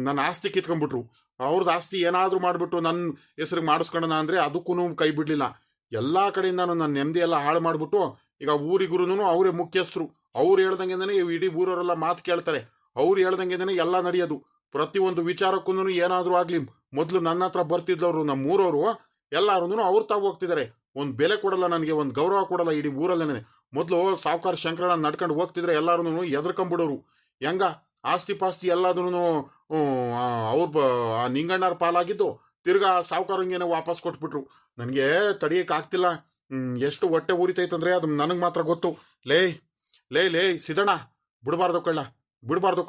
ನನ್ನ ಆಸ್ತಿ ಕಿತ್ಕೊಂಡ್ಬಿಟ್ರು. ಅವ್ರದ್ದು ಆಸ್ತಿ ಏನಾದರೂ ಮಾಡಿಬಿಟ್ಟು ನನ್ನ ಹೆಸ್ರಿಗೆ ಮಾಡಿಸ್ಕೊಳ್ಳೋಣ ಅಂದರೆ ಅದಕ್ಕೂ ಕೈ ಬಿಡಲಿಲ್ಲ. ಎಲ್ಲಾ ಕಡೆಯಿಂದ ನನ್ನ ನೆಮ್ಮದಿ ಎಲ್ಲ ಹಾಳು ಮಾಡ್ಬಿಟ್ಟು ಈಗ ಊರಿಗುರುನು ಅವರೇ ಮುಖ್ಯಸ್ಥರು. ಅವ್ರು ಹೇಳ್ದಂಗೆನೇ ಇಡೀ ಊರವರೆಲ್ಲ ಮಾತು ಕೇಳ್ತಾರೆ. ಅವ್ರು ಹೇಳ್ದಂಗೆನೇ ಎಲ್ಲ ನಡೆಯೋದು. ಪ್ರತಿಯೊಂದು ವಿಚಾರಕ್ಕೂ ಏನಾದ್ರೂ ಆಗ್ಲಿ ಮೊದಲು ನನ್ನ ಹತ್ರ ಬರ್ತಿದ್ದವ್ರು ನಮ್ಮ ಊರವರು ಎಲ್ಲಾರು ಅವ್ರು ತಾವು ಹೋಗ್ತಿದ್ದಾರೆ. ಒಂದು ಬೆಲೆ ಕೊಡಲ್ಲ, ನನಗೆ ಒಂದು ಗೌರವ ಕೊಡಲ್ಲ ಇಡೀ ಊರಲ್ಲೇನೆ. ಮೊದಲು ಸಾವುಕಾರ ಶಂಕರಣ್ಣ ನಡ್ಕೊಂಡು ಹೋಗ್ತಿದ್ರೆ ಎಲ್ಲಾರು ಎದ್ರಕೊಂಡ್ಬಿಡೋರು. ಹೆಂಗ ಆಸ್ತಿ ಪಾಸ್ತಿ ಎಲ್ಲದೂ ಅವ್ರ ನಿಂಗಣ್ಣರ ಪಾಲಾಗಿದ್ದು ತಿರ್ಗಾ ಸಾವುಕಾರಂಗೇನೆ ವಾಪಸ್ ಕೊಟ್ಬಿಟ್ರು. ನನಗೆ ತಡಿಯಕ್ಕೆ ಆಗ್ತಿಲ್ಲ. ಎಷ್ಟು ಹೊಟ್ಟೆ ಉರಿತೈತಂದ್ರೆ ಅದು ನನಗೆ ಮಾತ್ರ ಗೊತ್ತು. ಲೇ ಲೇ ಲೇ ಸಿದ್ದಣ್ಣ, ಬಿಡಬಾರ್ದು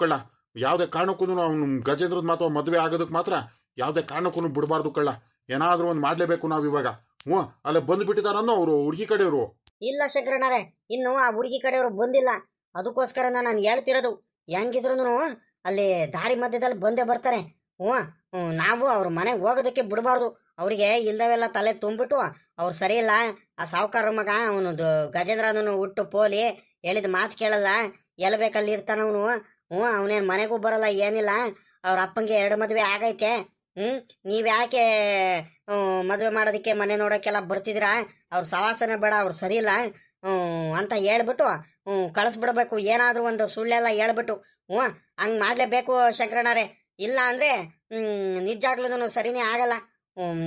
ಕಳ್ಳ. ಯಾವುದೇ ಕಾರಣಕ್ಕೂ ಅವ್ನು ಗಜೇಂದ್ರದ ಮಾತ್ರ ಮದುವೆ ಆಗೋದಕ್ಕೆ ಮಾತ್ರ ಯಾವುದೇ ಕಾರಣಕ್ಕೂ ಬಿಡಬಾರ್ದು ಕಳ್ಳ. ಏನಾದ್ರೂ ಒಂದು ಮಾಡ್ಲೇಬೇಕು ನಾವು ಇವಾಗ. ಅಲ್ಲೇ ಬಂದ್ಬಿಟ್ಟಿದಾರನ್ನೋ ಅವರು ಹುಡುಗಿ ಕಡೆಯವರು. ಇಲ್ಲ ಶಂಕರಣ್ಣರೇ, ಇನ್ನು ಆ ಹುಡುಗಿ ಕಡೆಯವರು ಬಂದಿಲ್ಲ. ಅದಕ್ಕೋಸ್ಕರ ನಾನು ಹೇಳ್ತಿರೋದು, ಹೆಂಗಿದ್ರು ಅಲ್ಲಿ ದಾರಿ ಮಧ್ಯದಲ್ಲಿ ಬಂದೇ ಬರ್ತಾರೆ. ನಾವು ಅವ್ರ ಮನೆಗೆ ಹೋಗೋದಕ್ಕೆ ಬಿಡಬಾರ್ದು. ಅವರಿಗೆ ಇಲ್ದವೆಲ್ಲ ತಲೆ ತುಂಬಿಟ್ಟು ಅವ್ರು ಸರಿ ಇಲ್ಲ. ಆ ಸಾವುಕಾರ ಮಗ ಅವನು ಗಜೇಂದ್ರನು ಹುಟ್ಟು ಪೋಲಿ ಹೇಳಿದ ಮಾತು ಕೇಳಲ್ಲ, ಎಲ್ಲಿ ಬೇಕಲ್ಲಿ ಇರ್ತಾನ ಅವನು. ಅವನೇನು ಮನೆಗೂ ಬರಲ್ಲ, ಏನಿಲ್ಲ. ಅವ್ರ ಅಪ್ಪಂಗೆ 2 ಮದುವೆ ಆಗೈತೆ. ನೀವು ಯಾಕೆ ಮದುವೆ ಮಾಡೋದಕ್ಕೆ ಮನೆ ನೋಡೋಕ್ಕೆಲ್ಲ ಬರ್ತಿದ್ದೀರಾ? ಅವ್ರ ಸವಾಸನೆ ಬೇಡ, ಅವ್ರು ಸರಿ ಇಲ್ಲ ಅಂತ ಹೇಳ್ಬಿಟ್ಟು ಕಳಿಸ್ಬಿಡ್ಬೇಕು. ಏನಾದರೂ ಒಂದು ಸುಳ್ಳೆಲ್ಲ ಹೇಳ್ಬಿಟ್ಟು ಹಂಗೆ ಮಾಡಲೇಬೇಕು ಶಂಕರಣ್ಣರೇ. ಇಲ್ಲ ಅಂದರೆ ನಿಜಾಗ್ಲೂ ಸರಿನೇ ಆಗಲ್ಲ.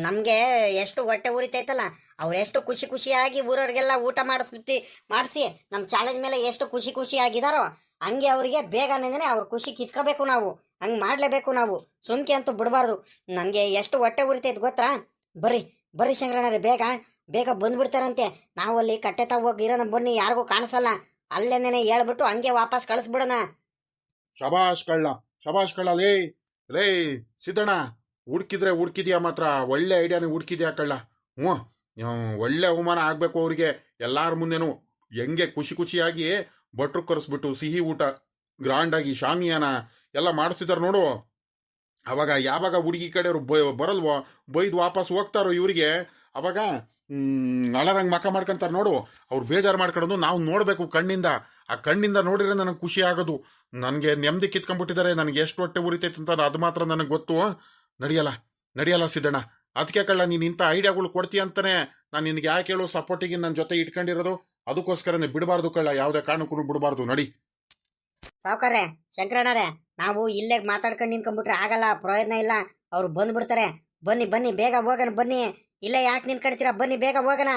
ನಮಗೆ ಎಷ್ಟು ಹೊಟ್ಟೆ ಉರಿತೈತಲ್ಲ, ಅವ್ರು ಎಷ್ಟು ಖುಷಿಯಾಗಿ ಊರವ್ರಿಗೆಲ್ಲ ಊಟ ಮಾಡಿಸಿ ನಮ್ಮ ಚಾಲೆಂಜ್ ಮೇಲೆ ಎಷ್ಟು ಖುಷಿಯಾಗಿದ್ದಾರೋ ಹಂಗೆ ಅವರಿಗೆ ಬೇಗನೆ ಅವ್ರ ಖುಷಿ ಕಿತ್ಕೋಬೇಕು. ನಾವು ಹಂಗೆ ಮಾಡಲೇಬೇಕು. ನಾವು ಸುಮ್ಕೆ ಅಂತೂ ಬಿಡಬಾರ್ದು. ನನಗೆ ಎಷ್ಟು ಹೊಟ್ಟೆ ಉರಿತೈತೆ ಗೊತ್ತಾ? ಬರ್ರಿ ಶಂಕರಣ್ಣರೇ, ಬೇಗ ಬಂದ್ಬಿಡ್ತಾರಂತೆ. ನಾವು ಅಲ್ಲಿ ಕಟ್ಟೆ ಹೋಗಿ ಇರೋಣ, ಬನ್ನಿ, ಯಾರಿಗೂ ಕಾಣಿಸಲ್ಲ. ಅಲ್ಲೇನೇ ಹೇಳ್ಬಿಟ್ಟು ಹಂಗೆ ವಾಪಸ್ ಕಳಿಸ್ಬಿಡೋಣ. ಶಬಾಷ್ ಕಳ್ಳ ಲೇ ಸಿದ್ದಣ್ಣ, ಹುಡ್ಕಿದ್ಯಾ ಮಾತ್ರ ಒಳ್ಳೆ ಐಡಿಯಾನೇ ಹುಡ್ಕಿದ್ಯಾ ಕಳ್ಳ. ಒಳ್ಳೆ ಅವಮಾನ ಆಗ್ಬೇಕು ಅವ್ರಿಗೆ ಎಲ್ಲಾರ ಮುಂದೆನು. ಹೆಂಗೆ ಖುಷಿಯಾಗಿ ಭಟ್ರು ಕರೆಸ್ಬಿಟ್ಟು ಸಿಹಿ ಊಟ ಗ್ರಾಂಡಾಗಿ ಶಾಮಿಯಾನ ಎಲ್ಲ ಮಾಡಿಸಿದಾರೆ ನೋಡು. ಅವಾಗ ಯಾವಾಗ ಹುಡುಗಿ ಕಡೆಯವರು ಬರಲ್ವೋ, ಬೈದು ವಾಪಸ್ ಹೋಗ್ತಾರೋ ಇವರಿಗೆ, ಅವಾಗ ಅಳರಂಗ್ ಮಕ ಮಾಡ್ಕೊಂತಾರೆ ನೋಡು. ಅವ್ರು ಬೇಜಾರು ಮಾಡ್ಕೊಳ್ಳೋದು ನಾವು ನೋಡಬೇಕು ಕಣ್ಣಿಂದ. ಆ ಕಣ್ಣಿಂದ ನೋಡಿದ್ರೆ ನನಗೆ ಖುಷಿ ಆಗೋದು. ನನಗೆ ನೆಮ್ಮದಿ ಕಿತ್ಕೊಂಡ್ಬಿಟ್ಟಿದ್ದಾರೆ. ನನಗೆ ಎಷ್ಟು ಹೊಟ್ಟೆ ಉರಿತೈತೆ ಅಂತ ಅದು ಮಾತ್ರ ನನಗೆ ಗೊತ್ತು. ನಡೆಯಲ್ಲ ಸಿದ್ದಣ್ಣ. ಅದಕ್ಕೆ ಕಳ್ಳ, ನೀನು ಇಂಥ ಐಡಿಯಾಗಳು ಕೊಡ್ತೀಯ ಅಂತಾನೆ ನಾನು ನಿನಗೆ ಯಾಕೆ ಹೇಳೋ ಸಪೋರ್ಟಿಗೆ ನನ್ನ ಜೊತೆ ಇಟ್ಕೊಂಡಿರೋದು. ಅದಕ್ಕೋಸ್ಕರನೇ ಬಿಡಬಾರ್ದು ಕಳ್ಳ, ಯಾವುದೇ ಕಾರಣಕ್ಕೂ ಬಿಡಬಾರ್ದು. ನಡಿ ಸಾವುಕಾರ್ರೆ, ಶಂಕರಣ್ಣರೇ, ನಾವು ಇಲ್ಲೇ ಮಾತಾಡ್ಕೊಂಡು ನಿಂತ್ಕೊಂಡ್ಬಿಟ್ರೆ ಆಗಲ್ಲ, ಪ್ರಯೋಜನ ಇಲ್ಲ. ಅವ್ರು ಬಂದ್ಬಿಡ್ತಾರೆ. ಬನ್ನಿ ಬೇಗ ಹೋಗೋಣ. ಬನ್ನಿ, ಇಲ್ಲೇ ಯಾಕೆ ನಿಂತ್ಕೊಳ್ತೀರಾ? ಬನ್ನಿ ಬೇಗ ಹೋಗೋಣ.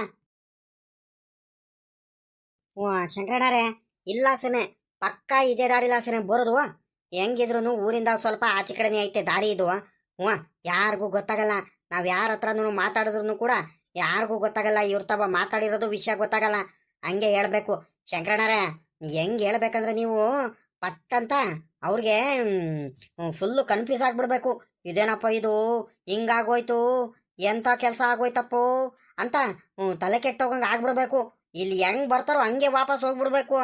ಶಂಕರಣ್ಣರೇ, ಇಲ್ಲ ಸನೆ ಪಕ್ಕಾ ಇದೇ ದಾರಿಲಾಸನೆ ಬರೋದು. ಹೆಂಗಿದ್ರು ಊರಿಂದ ಸ್ವಲ್ಪ ಆಚೆ ಕಡೆನೇ ಐತೆ ದಾರಿ ಇದು. ಯಾರಿಗೂ ಗೊತ್ತಾಗಲ್ಲ. ನಾವ್ ಯಾರ ಹತ್ರನೂ ಮಾತಾಡಿದ್ರು ಕೂಡ ಯಾರಿಗೂ ಗೊತ್ತಾಗಲ್ಲ. ಇವ್ರ ತವ ಮಾತಾಡಿರೋದು ವಿಷಯ ಗೊತ್ತಾಗಲ್ಲ. ಹಂಗೆ ಹೇಳ್ಬೇಕು ಶಂಕರಣ್ಣರೇ. ಹೆಂಗ್ ಹೇಳ್ಬೇಕಂದ್ರೆ ನೀವು ಪಟ್ಟಂತ ಅವ್ರಿಗೆ ಫುಲ್ಲು ಕನ್ಫ್ಯೂಸ್ ಆಗ್ಬಿಡ್ಬೇಕು. ಇದೇನಪ್ಪ ಇದು ಹಿಂಗಾಗೋಯ್ತು, ಎಂಥ ಕೆಲಸ ಆಗೋಯ್ತಪ್ಪೋ ಅಂತ ತಲೆ ಕೆಟ್ಟೋಗಂಗೆ ಆಗ್ಬಿಡ್ಬೇಕು. ಇಲ್ಲಿ ಹೆಂಗ್ ಬರ್ತಾರೋ ಹಂಗೆ ವಾಪಸ್ ಹೋಗ್ಬಿಡ್ಬೇಕು.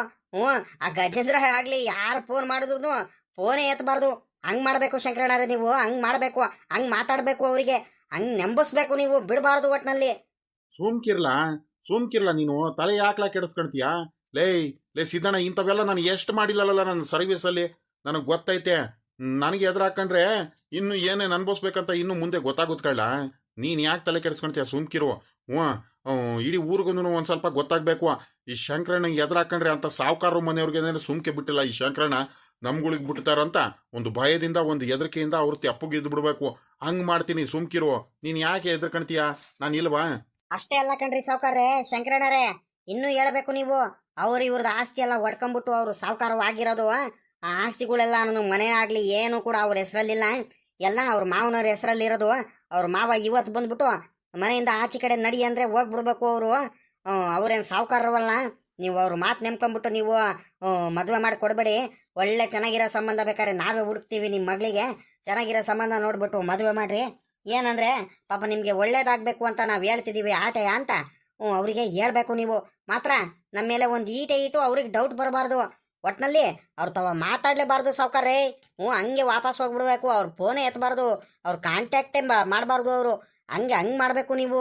ಆ ಗಜೇಂದ್ರ ಆಗ್ಲಿ ಯಾರು ಫೋನ್ ಮಾಡಿದ್ರು ಫೋನೇ ಎತ್ತಬಾರ್ದು. ಹಂಗ್ ಮಾಡ್ಬೇಕು ಶಂಕರಣ್ಣರೇ, ನೀವು ಹಂಗ್ ಮಾಡ್ಬೇಕು. ಹಂಗ್ ಮಾತಾಡ್ಬೇಕು, ಅವರಿಗೆ ಹಂಗ್ ನೆಂಬಸ್ಬೇಕು. ನೀವು ಬಿಡಬಾರ್ದು ಒಟ್ನಲ್ಲಿ. ಸುಮ್ಕಿರ್ಲ ನೀನು ತಲೆ ಯಾಕ್ಲಾ ಕೆಡಿಸ್ಕೊಳ್ತೀಯ? ಲೇ ಸಿದ್ದಣ್ಣ, ಇಂಥವೆಲ್ಲ ನಾನು ಎಷ್ಟು ಮಾಡಿಲ್ಲಲ್ಲ ನನ್ನ ಸರ್ವಿಸಲ್ಲಿ. ನನಗೆ ಗೊತ್ತೈತೆ. ನನಗೆ ಎದುರಾಕೊಂಡ್ರೆ ಇನ್ನು ಏನೇನು ಅನ್ಭವಿಸ್ಬೇಕಂತ ಇನ್ನು ಮುಂದೆ ಗೊತ್ತಾಗುತ್ತಲ್ಲ. ನೀನು ಯಾಕೆ ತಲೆ ಕೆಡಿಸ್ಕೊಳ್ತೀಯ? ಸುಮ್ಕಿರು. ಇಡೀ ಊರಿಗೂ ಒಂದು ಸ್ವಲ್ಪ ಗೊತ್ತಾಗಬೇಕು. ಈ ಶಂಕರಣ್ಣಗೆ ಎದುರಾಕೊಂಡ್ರೆ ಅಂತ ಸಾವುಕಾರ ಮನೆಯವ್ರಿಗೆ ಸುಮ್ಕೆ ಬಿಟ್ಟಿಲ್ಲ. ಈ ಶಂಕರಣ್ಣ ನಮ್ಗಳಿಗೆ ಬಿಡ್ತಾರಂತ ಒಂದು ಭಯದಿಂದ, ಒಂದು ಹೆದರಿಕೆಯಿಂದ ಅವ್ರ ತೆಪ್ಪಗೆ ಇದ್ದು ಬಿಡ್ಬೇಕು. ಹಂಗ್ ಮಾಡ್ತೀನಿ, ಸುಮ್ಕಿರು. ನೀನು ಯಾಕೆ ಎದುರ್ಕೊಳ್ತೀಯ? ನಾನು ಇಲ್ವಾ? ಅಷ್ಟೇ ಅಲ್ಲ ಕಣ್ರಿ ಸಾವುಕಾರ್ರೆ, ಶಂಕರಣ್ಣರೇ, ಇನ್ನೂ ಹೇಳ್ಬೇಕು ನೀವು. ಇವ್ರದ್ದು ಆಸ್ತಿ ಎಲ್ಲ ಹೊಡ್ಕೊಂಡ್ಬಿಟ್ಟು ಅವರು ಸಾವುಕಾರವಾಗಿರೋದು. ಆ ಆಸ್ತಿಗಳೆಲ್ಲ ಮನೆ ಆಗ್ಲಿ ಏನು ಕೂಡ ಅವ್ರ ಹೆಸರಲ್ಲಿಲ್ಲ. ಎಲ್ಲ ಅವ್ರ ಮಾವನವ್ರ ಹೆಸರಲ್ಲಿರೋದು. ಅವ್ರ ಮಾವ ಇವತ್ತು ಬಂದ್ಬಿಟ್ಟು ಮನೆಯಿಂದ ಆಚೆ ಕಡೆ ನಡಿ ಅಂದ್ರೆ ಹೋಗ್ಬಿಡ್ಬೇಕು. ಅವರು ಅವ್ರೇನು ಸಾವುಕಾರವಲ್ಲ. ನೀವು ಅವ್ರ ಮಾತು ನೆಮ್ಕೊಂಡ್ಬಿಟ್ಟು ನೀವು ಮದುವೆ ಮಾಡಿ ಕೊಡ್ಬೇಡಿ. ಒಳ್ಳೆ ಚೆನ್ನಾಗಿರೋ ಸಂಬಂಧ ಬೇಕಾದ್ರೆ ನಾವೇ ಹುಡುಕ್ತೀವಿ. ನಿಮ್ಮ ಮಗಳಿಗೆ ಚೆನ್ನಾಗಿರೋ ಸಂಬಂಧ ನೋಡ್ಬಿಟ್ಟು ಮದುವೆ ಮಾಡ್ರಿ. ಏನಂದ್ರೆ ಪಾಪ ನಿಮ್ಗೆ ಒಳ್ಳೇದಾಗ್ಬೇಕು ಅಂತ ನಾವು ಹೇಳ್ತಿದೀವಿ ಆಟಯ ಅಂತ ಅವರಿಗೆ ಹೇಳ್ಬೇಕು. ನೀವು ಮಾತ್ರ ನಮ್ಮ ಮೇಲೆ ಒಂದು ಈಟೆ ಇಟ್ಟು ಅವ್ರಿಗೆ ಡೌಟ್ ಬರಬಾರ್ದು. ಒಟ್ನಲ್ಲಿ ಅವ್ರು ತವ ಮಾತಾಡ್ಲೇಬಾರ್ದು ಸಾವುಕಾರ್ರೆ. ಹಂಗೆ ವಾಪಸ್ ಹೋಗ್ಬಿಡ್ಬೇಕು. ಅವ್ರ ಫೋನೇ ಎತ್ತಬಾರ್ದು, ಅವ್ರ ಕಾಂಟ್ಯಾಕ್ಟೇ ಮಾಡಬಾರ್ದು. ಅವರು ಹಂಗ್ ಮಾಡ್ಬೇಕು ನೀವು.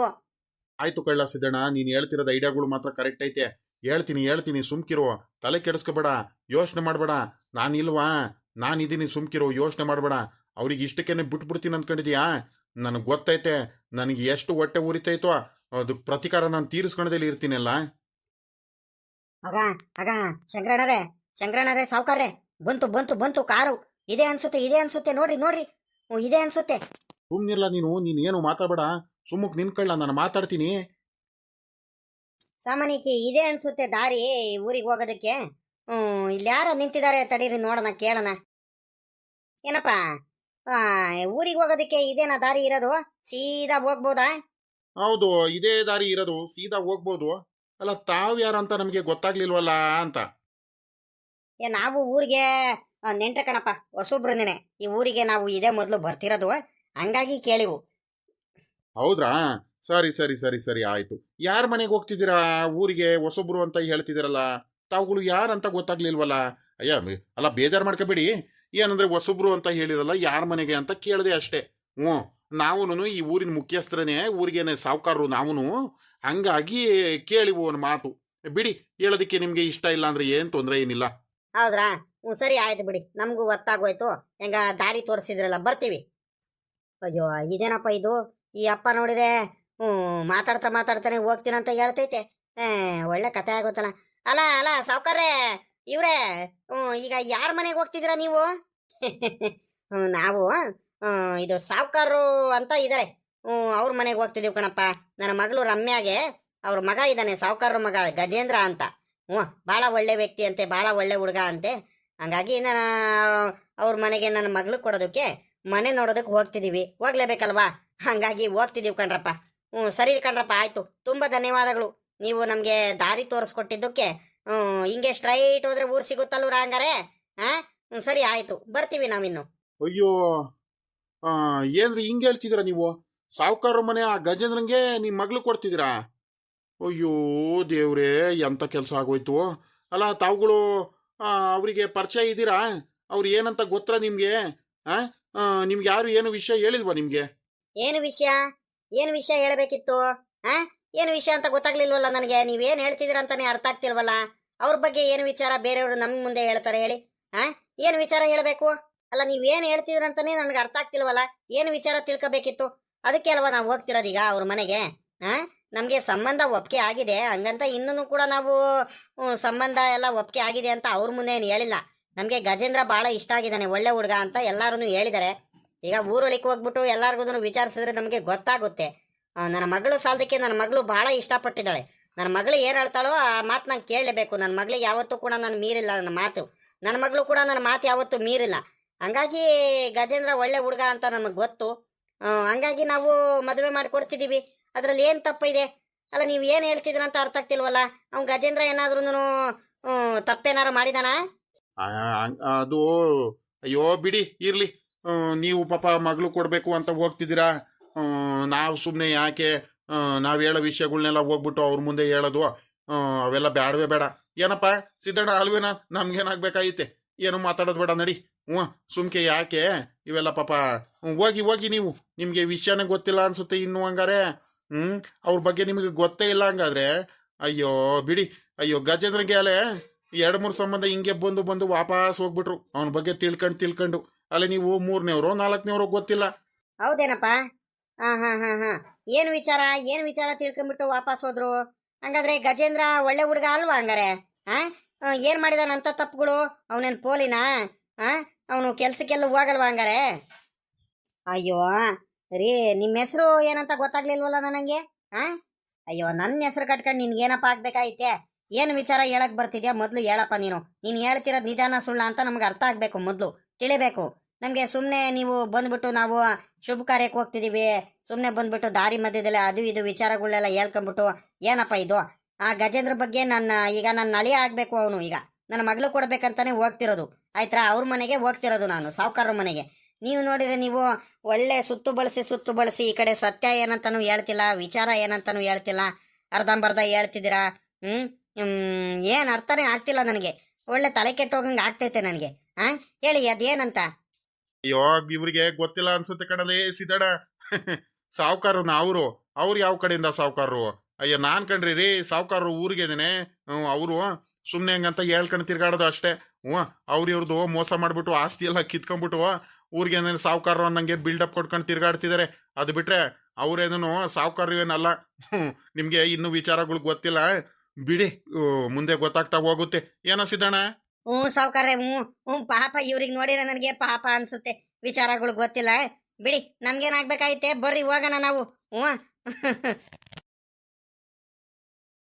ಆಯ್ತು ಕಳ್ಳ ಸಿದ್ದಣ್ಣ, ನೀನು ಹೇಳ್ತಿರೋದು ಐಡಿಯಾಗಳು ಮಾತ್ರ ಕರೆಕ್ಟ್ ಐತೆ. ಹೇಳ್ತೀನಿ, ಸುಮ್ಕಿರು. ತಲೆ ಕೆಡಿಸ್ಕೋಬೇಡ, ಯೋಚನೆ ಮಾಡಬೇಡ. ನಾನಿಲ್ವಾ? ನಾನಿದ್ದೀನಿ, ಸುಮ್ಕಿರು, ಯೋಚನೆ ಮಾಡಬೇಡ. ಅವ್ರಿಗೆ ಇಷ್ಟಕ್ಕೇನೆ ಬಿಟ್ಬಿಡ್ತೀನಿ ಅಂದ್ಕೊಂಡಿದ್ಯಾ? ನನಗೆ ಗೊತ್ತೈತೆ ನನಗೆ ಎಷ್ಟು ಹೊಟ್ಟೆ ಉರಿತೈತೋ ಅದು ಪ್ರತಿಕಾರ ನಾನು ತೀರಿಸ್ಕೊಳದಲ್ಲಿ ಇರ್ತೀನಲ್ಲ. ಆಗ ಆಗ ಶಂಕರಣ್ಣರೇ, ಶಂಕರಣ್ಣರೇ, ಸಾವ್ಕಾರ್ರೆ, ಬಂತು ಬಂತು ಬಂತು ಕಾರು. ಇದೆ ಅನ್ಸುತ್ತೆ, ಇದೆ ಅನ್ಸುತ್ತೆ, ನೋಡ್ರಿ ನೋಡ್ರಿ. ಇದೆ ಅನ್ಸುತ್ತೆ. ಸುಮ್ನಿರ್ಲ ನೀನು ಏನು ಮಾತಾಡಬೇಡ, ಸುಮ್ಮಕ್ ನಿನ್ಕಳ್ಳ, ನಾನು ಮಾತಾಡ್ತೀನಿ. ಸಾಮಾನ್ಯಕ್ಕೆ ಇದೆ ಅನ್ಸುತ್ತೆ ದಾರಿ ಊರಿಗೆ ಹೋಗೋದಕ್ಕೆ. ಇಲ್ಲಿ ಯಾರ ನಿಂತಿದ್ದಾರೆ, ತಡೀರಿ ನೋಡೋಣ, ಕೇಳೋಣ. ಏನಪ್ಪ, ಊರಿಗೆ ಹೋಗೋದಕ್ಕೆ ಇದೇನಾ ದಾರಿ ಇರೋದು? ಸೀದಾ ಹೋಗ್ಬೋದಾ? ಹೌದು, ಇದೇ ದಾರಿ ಇರೋದು, ಸೀದಾ ಹೋಗ್ಬೋದು. ಅಲ್ಲ, ತಾವ್ ಯಾರಂತ ನಮಗೆ ಗೊತ್ತಾಗ್ಲಿಲ್ವಲ್ಲ ಅಂತ. ನಾವು ಊರಿಗೆ ನೆಂಟ್ರ ಕಣಪ್ಪ, ಹೊಸೊಬ್ರನ್ನೇನೆ. ಈ ಊರಿಗೆ ನಾವು ಇದೇ ಮೊದಲು ಬರ್ತಿರೋದು, ಹಂಗಾಗಿ ಕೇಳಿವು. ಹೌದ್ರಾ? ಸರಿ ಸರಿ ಸರಿ ಸರಿ, ಆಯ್ತು. ಯಾರ ಮನೆಗೆ ಹೋಗ್ತಿದ್ದೀರಾ? ಊರಿಗೆ ಹೊಸೊಬ್ರು ಅಂತ ಹೇಳ್ತಿದ್ದೀರಲ್ಲ, ತಾವುಗಳು ಯಾರಂತ ಗೊತ್ತಾಗ್ಲಿಲ್ವಲ್ಲ? ಅಯ್ಯ, ಅಲ್ಲ, ಬೇಜಾರು ಮಾಡ್ಕೋಬೇಡಿ. ಏನಂದ್ರೆ ಹೊಸೊಬ್ರು ಅಂತ ಹೇಳಿರಲ್ಲ, ಯಾರ ಮನೆಗೆ ಅಂತ ಕೇಳಿದೆ ಅಷ್ಟೇ. ನಾವುನು ಈ ಊರಿನ ಮುಖ್ಯಸ್ಥರನೇ, ಊರಿಗೇನೆ ಸಾವುಕಾರರು ನಾವುನು. ಹಂಗಾಗಿ ಕೇಳಿವು ಒಂದು ಮಾತು. ಬಿಡಿ, ಹೇಳೋದಕ್ಕೆ ನಿಮ್ಗೆ ಇಷ್ಟ ಇಲ್ಲ ಅಂದ್ರೆ ಏನ್ ತೊಂದರೆ ಏನಿಲ್ಲ. ಹೌದ್ರಾ? ಸರಿ, ಆಯ್ತು ಬಿಡಿ, ನಮಗೂ ಗೊತ್ತಾಗೋಯ್ತು. ಹೆಂಗ ದಾರಿ ತೋರಿಸಿದ್ರಲ್ಲ, ಬರ್ತೀವಿ. ಅಯ್ಯೋ, ಇದೇನಪ್ಪ ಇದು? ಈ ಅಪ್ಪ ನೋಡಿದೆ, ಮಾತಾಡ್ತಾ ಮಾತಾಡ್ತಾನೆ ಹೋಗ್ತೀನಂತ ಹೇಳ್ತೈತೆ. ಒಳ್ಳೆ ಕತೆ ಆಗೋತ್ತಲ್ಲ. ಅಲ್ಲ ಅಲ್ಲ ಸಾವ್ಕಾರ್ರೆ, ಇವ್ರೆ, ಈಗ ಯಾರ ಮನೆಗೆ ಹೋಗ್ತಿದ್ದೀರಾ ನೀವು? ನಾವು ಇದು ಸಾವ್ಕಾರರು ಅಂತ ಇದಾರೆ, ಅವ್ರ ಮನೆಗೆ ಹೋಗ್ತಿದೀವಿ ಕಣಪ್ಪ. ನನ್ನ ಮಗಳು ರಮ್ಯಾಗೆ ಅವ್ರ ಮಗ ಇದ್ದಾನೆ, ಸಾವ್ಕಾರರ ಮಗ ಗಜೇಂದ್ರ ಅಂತ. ಭಾಳ ಒಳ್ಳೆ ವ್ಯಕ್ತಿ ಅಂತೆ, ಭಾಳ ಒಳ್ಳೆ ಹುಡುಗ ಅಂತೆ. ಹಂಗಾಗಿ ನಾನು ಅವ್ರ ಮನೆಗೆ ನನ್ನ ಮಗಳು ಕೊಡೋದಕ್ಕೆ ಮನೆ ನೋಡೋದಕ್ಕೆ ಹೋಗ್ತಿದೀವಿ. ಹೋಗ್ಲೇಬೇಕಲ್ವಾ? ಹಂಗಾಗಿ ಹೋಗ್ತಿದೀವಿ ಕಣ್ರಪ್ಪ. ಸರಿ ಕಣ್ರಪ್ಪ, ಆಯ್ತು. ತುಂಬಾ ಧನ್ಯವಾದಗಳು, ನೀವು ನಮ್ಗೆ ದಾರಿ ತೋರಿಸ್ಕೊಟ್ಟಿದ್ದಕ್ಕೆ. ಹಿಂಗೆ ಸ್ಟ್ರೈಟ್ ಹೋದ್ರೆ ಊರ್ ಸಿಗುತ್ತಲ್ವ ಹಂಗಾರೆ? ಸರಿ, ಆಯ್ತು, ಬರ್ತೀವಿ ನಾವಿನ್ನು. ಅಯ್ಯೋ, ಏನ್ರಿ ಹಿಂಗೆ ಹೇಳ್ತಿದ್ದೀರಾ ನೀವು? ಸಾವುಕಾರ ಮನೆ ಆ ಗಜೇಂದ್ರಂಗೆ ನಿಮ್ ಮಗ್ಳು ಕೊಡ್ತಿದ್ದೀರಾ? ಅಯ್ಯೋ ದೇವ್ರೇ, ಎಂತ ಕೆಲಸ ಆಗೋಯ್ತು. ಅಲ್ಲ, ತಾವುಗಳು ಅವರಿಗೆ ಪರಿಚಯ ಇದ್ದೀರಾ? ಅವ್ರು ಏನಂತ ಗೊತ್ತಾ ನಿಮ್ಗೆ? ನಿಮ್ಗೆ ಯಾರು ಏನು ವಿಷಯ ಹೇಳಿಲ್ವಾ ನಿಮ್ಗೆ? ಏನು ವಿಷಯ? ಏನು ವಿಷಯ ಹೇಳಬೇಕಿತ್ತು? ಏನು ವಿಷಯ ಅಂತ ಗೊತ್ತಾಗ್ಲಿಲ್ವಲ್ಲ ನನಗೆ. ನೀವೇನ್ ಹೇಳ್ತಿದ್ದೀರ ಅಂತಾನೆ ಅರ್ಥ ಆಗ್ತಿಲ್ವಲ್ಲ. ಅವ್ರ ಬಗ್ಗೆ ಏನು ವಿಚಾರ ಬೇರೆಯವರು ನಮ್ ಮುಂದೆ ಹೇಳ್ತಾರೆ ಹೇಳಿ? ಏನು ವಿಚಾರ ಹೇಳಬೇಕು? ಅಲ್ಲ, ನೀವೇನ್ ಹೇಳ್ತಿದ್ರ ಅಂತಾನೆ ನನ್ಗೆ ಅರ್ಥ ಆಗ್ತಿಲ್ವಲ್ಲ. ಏನು ವಿಚಾರ ತಿಳ್ಕೊಬೇಕಿತ್ತು? ಅದಕ್ಕೆ ಅಲ್ವಾ ನಾವು ಹೋಗ್ತಿರೋದೀಗ ಅವ್ರ ಮನೆಗೆ. ನಮ್ಗೆ ಸಂಬಂಧ ಒಪ್ಪಿಗೆ ಆಗಿದೆ, ಹಂಗಂತ ಇನ್ನೂ ಕೂಡ ನಾವು ಸಂಬಂಧ ಎಲ್ಲ ಒಪ್ಪಿಗೆ ಆಗಿದೆ ಅಂತ ಅವ್ರ ಮುಂದೆ ಏನು ಹೇಳಿಲ್ಲ. ನಮ್ಗೆ ಗಜೇಂದ್ರ ಬಹಳ ಇಷ್ಟ ಆಗಿದ್ದಾನೆ, ಒಳ್ಳೆ ಹುಡುಗ ಅಂತ ಎಲ್ಲಾರು ಹೇಳಿದ್ದಾರೆ. ಈಗ ಊರೊಳಕ್ಕೆ ಹೋಗ್ಬಿಟ್ಟು ಎಲ್ಲಾರ್ಗು ವಿಚಾರಿಸಿದ್ರೆ ನಮಗೆ ಗೊತ್ತಾಗುತ್ತೆ. ನನ್ನ ಮಗಳು ಸಾಲದಕ್ಕೆ ನನ್ನ ಮಗಳು ಬಹಳ ಇಷ್ಟಪಟ್ಟಿದ್ದಾಳೆ. ನನ್ನ ಮಗಳು ಏನ್ ಹೇಳ್ತಾಳೋ ಆ ಮಾತು ನಂಗೆ ಕೇಳಲೇಬೇಕು. ನನ್ನ ಮಗಳಿಗೆ ಯಾವತ್ತೂ ಕೂಡ ನಾನು ಮೀರಿಲ್ಲ ನನ್ನ ಮಾತು. ನನ್ನ ಮಗಳು ಕೂಡ ನನ್ನ ಮಾತು ಯಾವತ್ತೂ ಮೀರಿಲ್ಲ. ಹಂಗಾಗಿ ಗಜೇಂದ್ರ ಒಳ್ಳೆ ಹುಡುಗ ಅಂತ ನಮಗೆ ಗೊತ್ತು. ಹಂಗಾಗಿ ನಾವು ಮದುವೆ ಮಾಡಿಕೊಡ್ತಿದ್ದೀವಿ. ಅದ್ರಲ್ಲಿ ಏನ್ ತಪ್ಪಿದೆ? ಅಲ್ಲ, ನೀವು ಏನ್ ಹೇಳ್ತಿದ್ರ ಅಂತ ಅರ್ಥ ಆಗ್ತಿಲ್ವಲ್ಲ. ಅವ್ನು ಗಜೇಂದ್ರ ಏನಾದ್ರೂ ತಪ್ಪೇನಾರು ಮಾಡಿದಾನ? ಅದು, ಅಯ್ಯೋ ಬಿಡಿ, ಇರ್ಲಿ. ನೀವು ಪಾಪ ಮಗಳು ಕೊಡ್ಬೇಕು ಅಂತ ಹೋಗ್ತಿದ್ದೀರಾ. ನಾವು ಸುಮ್ಮನೆ ಯಾಕೆ ನಾವು ಹೇಳೋ ವಿಷಯಗಳ್ನೆಲ್ಲ ಹೋಗ್ಬಿಟ್ಟು ಅವ್ರ ಮುಂದೆ ಹೇಳೋದು, ಅವೆಲ್ಲ ಬೇಡವೇ ಬೇಡ. ಏನಪ್ಪ ಸಿದ್ದಣ್ಣ ಅಲ್ವೇನಾ? ನಮ್ಗೇನಾಗ್ಬೇಕಾಗಿತ್ತೆ? ಏನು ಮಾತಾಡೋದು ಬೇಡ, ನಡಿ. ಸುಮ್ಕೆ ಯಾಕೆ ಇವೆಲ್ಲ ಪಾಪ. ಹೋಗಿ ಹೋಗಿ, ನೀವು ನಿಮ್ಗೆ ವಿಷಯನೇ ಗೊತ್ತಿಲ್ಲ ಅನ್ಸುತ್ತೆ ಇನ್ನು ಹಂಗಾರೆ. ಅವ್ರ ಬಗ್ಗೆ ನಿಮಗೆ ಗೊತ್ತೇ ಇಲ್ಲ ಹಂಗಾದ್ರೆ. ಅಯ್ಯೋ ಬಿಡಿ. ಅಯ್ಯೋ, ಗಜೇಂದ್ರಗೆ ಅಲ್ಲೇ 2-3 ಸಂಬಂಧ ಹಿಂಗೆ ಬಂದು ಬಂದು ವಾಪಸ್ ಹೋಗ್ಬಿಟ್ರು ಅವನ ಬಗ್ಗೆ ತಿಳ್ಕೊಂಡು. ಅಲ್ಲೇ ನೀವು 3ನೇವ್ರು 4ನೇವ್ರು ಗೊತ್ತಿಲ್ಲ. ಹೌದೇನಪ್ಪ? ಏನು ವಿಚಾರ ತಿಳ್ಕೊಂಡ್ಬಿಟ್ಟು ವಾಪಸ್ ಹೋದ್ರು? ಹಂಗಾದ್ರೆ ಗಜೇಂದ್ರ ಒಳ್ಳೆ ಹುಡುಗ ಅಲ್ವಾ ಹಂಗಾರೆ? ಏನ್ ಮಾಡಿದಾನಂತ ತಪ್ಪುಗಳು? ಅವನೇನ್ ಪೋಲಿನಾ? ಅವನು ಕೆಲ್ಸಕ್ಕೆಲ್ಲ ಹೋಗಲ್ವಾ ಹಂಗಾರೆ? ಅಯ್ಯೋ ರೀ, ನಿಮ್ಮ ಹೆಸರು ಏನಂತ ಗೊತ್ತಾಗ್ಲಿಲ್ವಲ್ಲ ನನಗೆ. ಅಯ್ಯೋ, ನನ್ನ ಹೆಸರು ಕಟ್ಕೊಂಡು ನಿನ್ಗೇನಪ್ಪ ಆಗ್ಬೇಕಾಯ್ತೆ? ಏನು ವಿಚಾರ ಹೇಳಕ್ ಬರ್ತಿದ್ಯಾ? ಮೊದ್ಲು ಹೇಳಪ್ಪ. ನೀನು ಹೇಳ್ತಿರೋದು ನಿಜಾನ ಸುಳ್ಳ ಅಂತ ನಮ್ಗೆ ಅರ್ಥ ಆಗ್ಬೇಕು, ಮೊದ್ಲು ತಿಳಿಬೇಕು ನಮ್ಗೆ. ಸುಮ್ನೆ ನೀವು ಬಂದ್ಬಿಟ್ಟು ನಾವು ಶುಭ ಕಾರ್ಯಕ್ಕೆ ಹೋಗ್ತಿದೀವಿ, ಸುಮ್ನೆ ಬಂದ್ಬಿಟ್ಟು ದಾರಿ ಮಧ್ಯದಲ್ಲಿ ಅದು ಇದು ವಿಚಾರಗಳೆಲ್ಲ ಹೇಳ್ಕೊಂಡ್ಬಿಟ್ಟು ಏನಪ್ಪ ಇದು? ಆ ಗಜೇಂದ್ರ ಬಗ್ಗೆ ಈಗ ನನ್ನ ನಳಿಯ ಆಗ್ಬೇಕು. ಅವನು ಈಗ ನನ್ನ ಮಗಳು ಕೊಡ್ಬೇಕಂತಾನೆ ಹೋಗ್ತಿರೋದು, ಆಯ್ತಾ? ಅವ್ರ ಮನೆಗೆ ಹೋಗ್ತಿರೋದು ನಾನು, ಸಾವುಕಾರರ ಮನೆಗೆ. ನೀವು ನೋಡಿದ್ರೆ ನೀವು ಒಳ್ಳೆ ಸುತ್ತು ಬಳಸಿ ಈ ಕಡೆ ಸತ್ಯ ಏನಂತಾನು ಹೇಳ್ತಿಲ್ಲ, ವಿಚಾರ ಏನಂತಾನು ಹೇಳ್ತಿಲ್ಲ, ಅರ್ಧಂಬರ್ಧ ಹೇಳ್ತಿದ್ದೀರಾ. ಏನ್ ಅರ್ಥನೇ ಆಗ್ತಿಲ್ಲ ನನಗೆ. ಒಳ್ಳೆ ತಲೆ ಕೆಟ್ಟೋಗಂಗೆ ಆಗ್ತೈತೆ ನನಗೆ. ಹೇಳಿ ಅದೇನಂತ? ಅಯ್ಯೋ, ಇವ್ರಿಗೆ ಗೊತ್ತಿಲ್ಲ ಅನ್ಸುತ್ತೆ ಕಣಲೇ ಸಿದ್ದಣ್ಣ. ಸಾವುಕಾರನ ಅವ್ರು ಯಾವ ಕಡೆಯಿಂದ ಸಾವುಕಾರರು? ಅಯ್ಯ, ನಾನ್ ಕಣ್ರಿ ರೀ, ಸಾವುಕಾರರು ಊರಿಗೆದೇನೆ. ಅವರು ಸುಮ್ನೆ ಹಂಗಂತ ಹೇಳ್ಕೊಂಡು ತಿರ್ಗಾಡೋದು ಅಷ್ಟೇ. ಇವ್ರದ್ದು ಮೋಸ ಮಾಡ್ಬಿಟ್ಟು ಆಸ್ತಿ ಎಲ್ಲ ಕಿತ್ಕೊಂಡ್ಬಿಟ್ಟು ಊರಿಗೆ ಸಾವುಕಾರರು ಅನ್ನಂಗೆ ಬಿಲ್ಡಪ್ ಕೊಟ್ಕೊಂಡು ತಿರ್ಗಾಡ್ತಿದ್ದಾರೆ. ಅದು ಬಿಟ್ರೆ ಅವ್ರೇನೋ ಸಾವುಕಾರ ಏನಲ್ಲ. ನಿಮ್ಗೆ ಇನ್ನು ವಿಚಾರಗಳು ಗೊತ್ತಿಲ್ಲ ಬಿಡಿ, ಮುಂದೆ ಗೊತ್ತಾಗ್ತಾ ಹೋಗುತ್ತೆ. ಏನೋ ಸಿದ್ದಣ್ಣ? ಹ್ಞೂ ಸಾವ್ಕಾರ್ರೆ, ಹ್ಞೂ ಪಾಪ ಇವ್ರಿಗೆ ನೋಡಿದ್ರೆ ನನಗೆ ಪಾಪ ಅನ್ಸುತ್ತೆ. ವಿಚಾರಗಳು ಗೊತ್ತಿಲ್ಲ ಬಿಡಿ, ನಮ್ಗೇನಾಗ್ಬೇಕಾಯ್ತೆ, ಬರ್ರಿ ಹೋಗೋಣ ನಾವು. ಹ್ಞೂ